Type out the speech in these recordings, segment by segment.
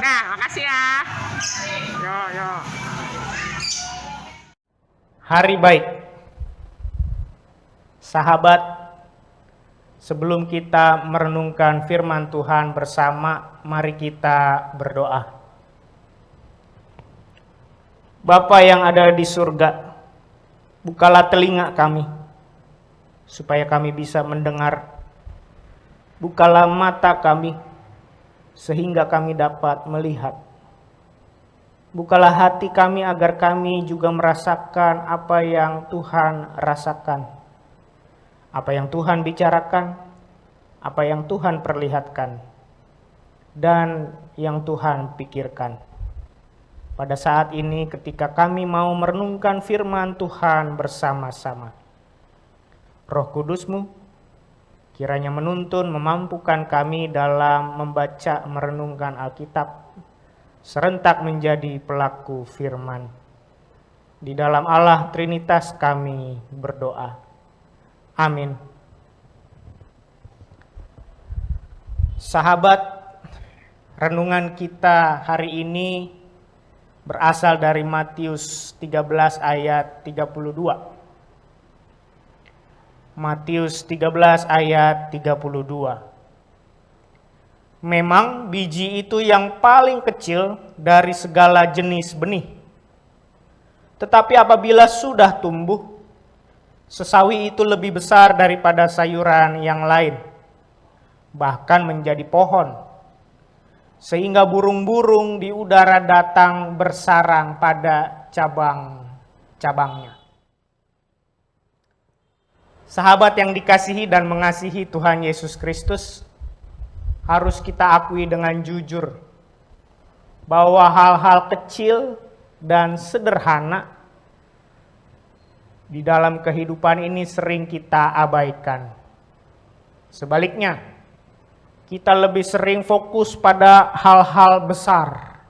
Nah, makasih ya. Yo. Hari baik. Sahabat, sebelum kita merenungkan firman Tuhan bersama, mari kita berdoa. Bapa yang ada di surga, bukalah telinga kami, supaya kami bisa mendengar. Bukalah mata kami, sehingga kami dapat melihat. Bukalah hati kami agar kami juga merasakan apa yang Tuhan rasakan. Apa yang Tuhan bicarakan, apa yang Tuhan perlihatkan, dan yang Tuhan pikirkan. Pada saat ini ketika kami mau merenungkan firman Tuhan bersama-sama, Roh Kudus-Mu kiranya menuntun, memampukan kami dalam membaca, merenungkan Alkitab, serentak menjadi pelaku firman. Di dalam Allah Trinitas kami berdoa. Amin. Sahabat, renungan kita hari ini berasal dari Matius 13 ayat 32. Matius 13 ayat 32. Memang biji itu yang paling kecil dari segala jenis benih. Tetapi apabila sudah tumbuh, sesawi itu lebih besar daripada sayuran yang lain, bahkan menjadi pohon, sehingga burung-burung di udara datang bersarang pada cabang-cabangnya. Sahabat yang dikasihi dan mengasihi Tuhan Yesus Kristus, harus kita akui dengan jujur bahwa hal-hal kecil dan sederhana di dalam kehidupan ini sering kita abaikan. Sebaliknya, kita lebih sering fokus pada hal-hal besar.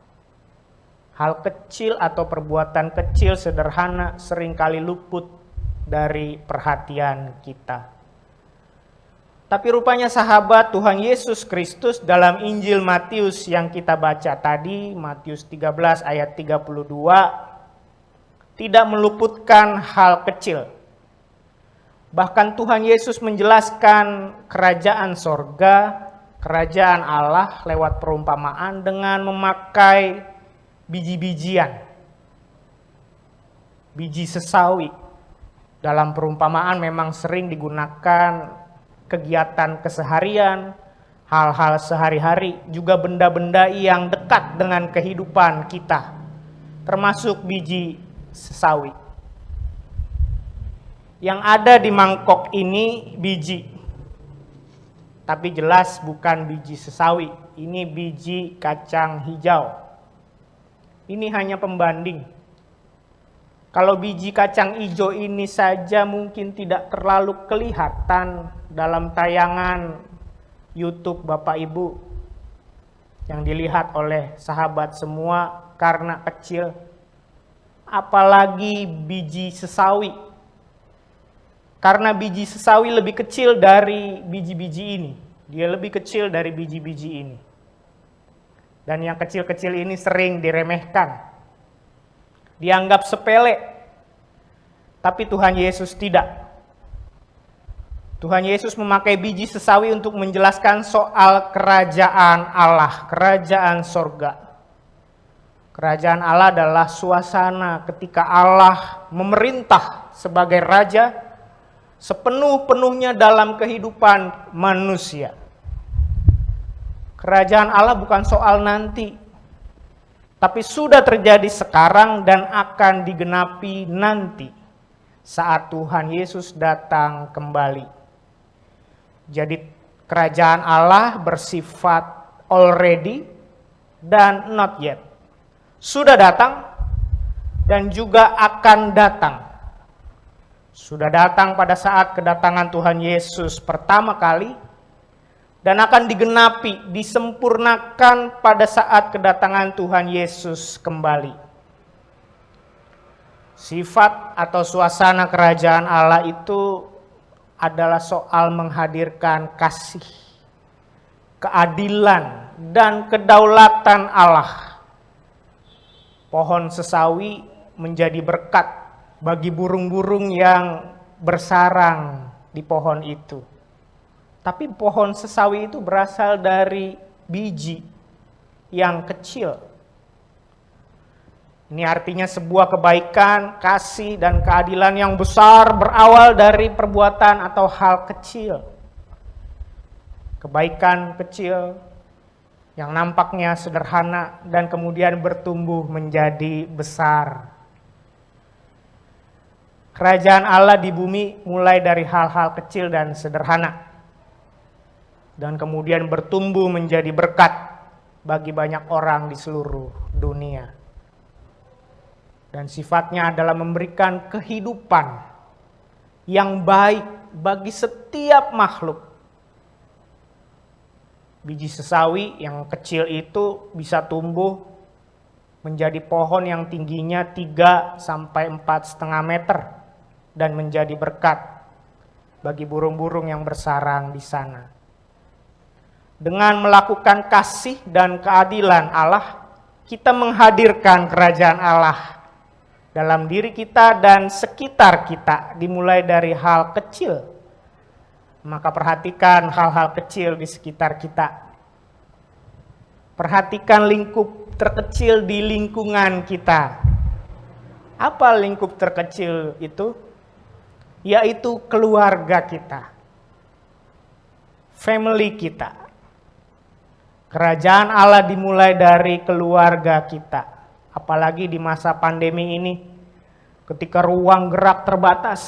Hal kecil atau perbuatan kecil sederhana seringkali luput dari perhatian kita. Tapi rupanya sahabat, Tuhan Yesus Kristus dalam Injil Matius yang kita baca tadi, Matius 13 ayat 32, tidak meluputkan hal kecil. Bahkan Tuhan Yesus menjelaskan kerajaan sorga, kerajaan Allah lewat perumpamaan dengan memakai biji-bijian. Biji sesawi. Dalam perumpamaan memang sering digunakan kegiatan keseharian, hal-hal sehari-hari, juga benda-benda yang dekat dengan kehidupan kita, termasuk biji sesawi. Yang ada di mangkok ini biji, tapi jelas bukan biji sesawi. Ini biji kacang hijau. Ini hanya pembanding. Kalau biji kacang hijau ini saja mungkin tidak terlalu kelihatan dalam tayangan YouTube Bapak Ibu yang dilihat oleh sahabat semua karena kecil. Apalagi biji sesawi. Karena biji sesawi lebih kecil dari biji-biji ini. Dia lebih kecil dari biji-biji ini. Dan yang kecil-kecil ini sering diremehkan. Dianggap sepele. Tapi Tuhan Yesus tidak. Tuhan Yesus memakai biji sesawi untuk menjelaskan soal kerajaan Allah, kerajaan sorga. Kerajaan Allah adalah suasana ketika Allah memerintah sebagai raja sepenuh-penuhnya dalam kehidupan manusia. Kerajaan Allah bukan soal nanti, tapi sudah terjadi sekarang dan akan digenapi nanti saat Tuhan Yesus datang kembali. Jadi kerajaan Allah bersifat already dan not yet. Sudah datang dan juga akan datang. Sudah datang pada saat kedatangan Tuhan Yesus pertama kali dan akan digenapi, disempurnakan pada saat kedatangan Tuhan Yesus kembali. Sifat atau suasana kerajaan Allah itu adalah soal menghadirkan kasih. keadilan, dan kedaulatan Allah. Pohon sesawi menjadi berkat bagi burung-burung yang bersarang di pohon itu. Tapi pohon sesawi itu berasal dari biji yang kecil. Ini artinya sebuah kebaikan, kasih, dan keadilan yang besar berawal dari perbuatan atau hal kecil. Kebaikan kecil yang nampaknya sederhana dan kemudian bertumbuh menjadi besar. Kerajaan Allah di bumi mulai dari hal-hal kecil dan sederhana, dan kemudian bertumbuh menjadi berkat bagi banyak orang di seluruh dunia. Dan sifatnya adalah memberikan kehidupan yang baik bagi setiap makhluk. Biji sesawi yang kecil itu bisa tumbuh menjadi pohon yang tingginya 3 sampai 4,5 meter dan menjadi berkat bagi burung-burung yang bersarang di sana. Dengan melakukan kasih dan keadilan Allah, kita menghadirkan kerajaan Allah dalam diri kita dan sekitar kita, dimulai dari hal kecil. Maka perhatikan hal-hal kecil di sekitar kita. Perhatikan lingkup terkecil di lingkungan kita. Apa lingkup terkecil itu? Yaitu keluarga kita, family kita. Kerajaan Allah dimulai dari keluarga kita. Apalagi di masa pandemi ini, ketika ruang gerak terbatas,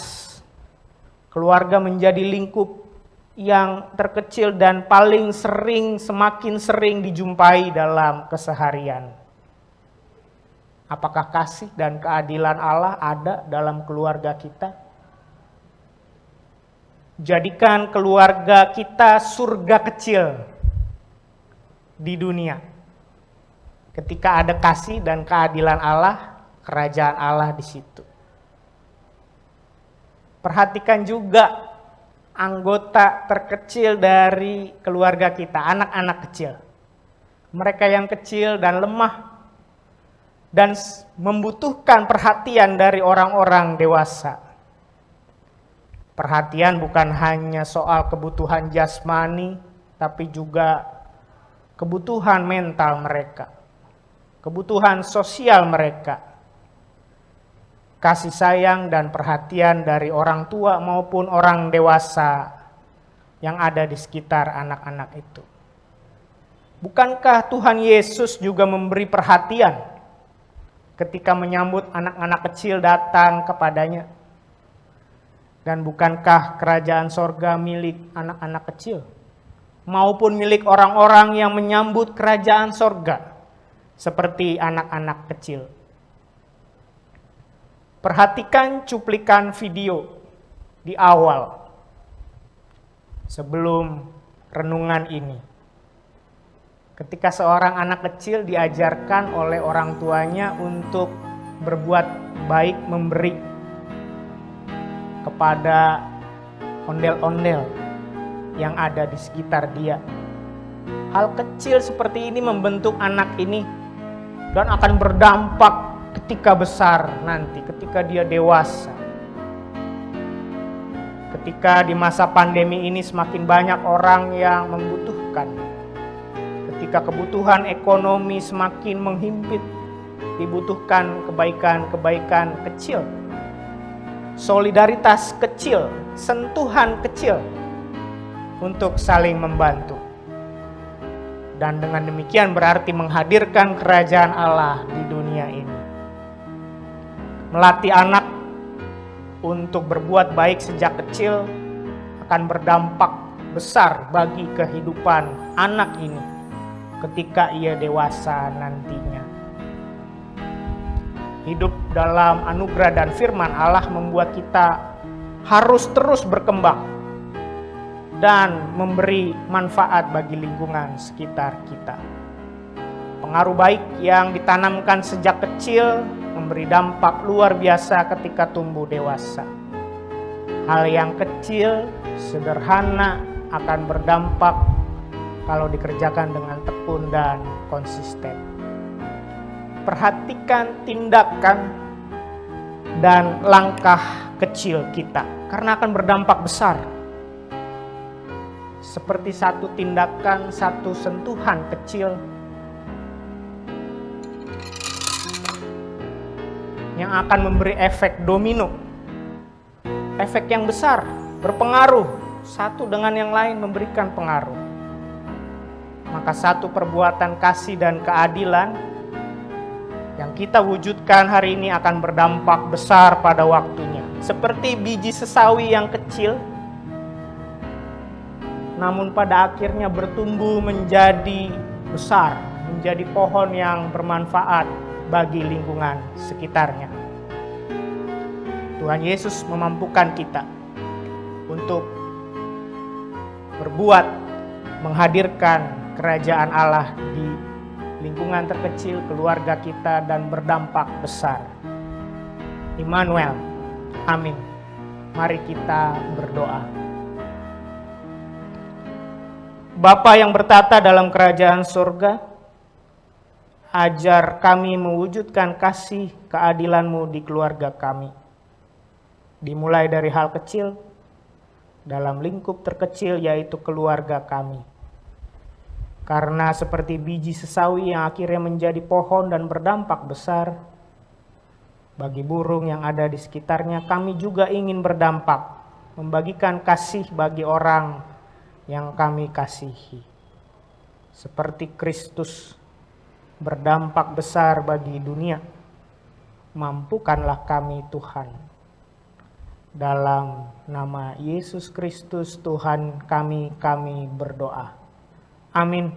keluarga menjadi lingkup yang terkecil dan paling sering, semakin sering dijumpai dalam keseharian. Apakah kasih dan keadilan Allah ada dalam keluarga kita? Jadikan keluarga kita surga kecil di dunia. Ketika ada kasih dan keadilan Allah, kerajaan Allah di situ. Perhatikan juga anggota terkecil dari keluarga kita, anak-anak kecil. Mereka yang kecil dan lemah dan membutuhkan perhatian dari orang-orang dewasa. Perhatian bukan hanya soal kebutuhan jasmani, tapi juga kebutuhan mental mereka, kebutuhan sosial mereka, kasih sayang dan perhatian dari orang tua maupun orang dewasa yang ada di sekitar anak-anak itu. Bukankah Tuhan Yesus juga memberi perhatian ketika menyambut anak-anak kecil datang kepadanya? Dan bukankah kerajaan sorga milik anak-anak kecil maupun milik orang-orang yang menyambut kerajaan sorga seperti anak-anak kecil? Perhatikan cuplikan video di awal sebelum renungan ini. Ketika seorang anak kecil diajarkan oleh orang tuanya untuk berbuat baik, memberi kepada ondel-ondel yang ada di sekitar dia. Hal kecil seperti ini membentuk anak ini dan akan berdampak ketika besar nanti, ketika dia dewasa. Ketika di masa pandemi ini semakin banyak orang yang membutuhkan. Ketika kebutuhan ekonomi semakin menghimpit, dibutuhkan kebaikan-kebaikan kecil, solidaritas kecil, sentuhan kecil untuk saling membantu. Dan dengan demikian berarti menghadirkan kerajaan Allah di dunia ini. Melatih anak untuk berbuat baik sejak kecil akan berdampak besar bagi kehidupan anak ini ketika ia dewasa nantinya. Hidup dalam anugerah dan firman Allah membuat kita harus terus berkembang dan memberi manfaat bagi lingkungan sekitar kita. Pengaruh baik yang ditanamkan sejak kecil memberi dampak luar biasa ketika tumbuh dewasa. Hal yang kecil, sederhana akan berdampak kalau dikerjakan dengan tekun dan konsisten. Perhatikan tindakan dan langkah kecil kita, karena akan berdampak besar. Seperti satu tindakan, satu sentuhan kecil yang akan memberi efek domino, efek yang besar, berpengaruh, satu dengan yang lain memberikan pengaruh. Maka satu perbuatan kasih dan keadilan yang kita wujudkan hari ini akan berdampak besar pada waktunya. Seperti biji sesawi yang kecil, namun pada akhirnya bertumbuh menjadi besar, menjadi pohon yang bermanfaat bagi lingkungan sekitarnya. Tuhan Yesus memampukan kita untuk berbuat, menghadirkan kerajaan Allah di lingkungan terkecil, keluarga kita, dan berdampak besar. Immanuel, amin. Mari kita berdoa. Bapa yang bertata dalam kerajaan surga, ajar kami mewujudkan kasih keadilan-Mu di keluarga kami. Dimulai dari hal kecil, dalam lingkup terkecil yaitu keluarga kami. Karena seperti biji sesawi yang akhirnya menjadi pohon dan berdampak besar, bagi burung yang ada di sekitarnya, kami juga ingin berdampak, membagikan kasih bagi orang yang kami kasihi. Seperti Kristus berdampak besar bagi dunia, mampukanlah kami Tuhan. Dalam nama Yesus Kristus Tuhan kami berdoa. Amin.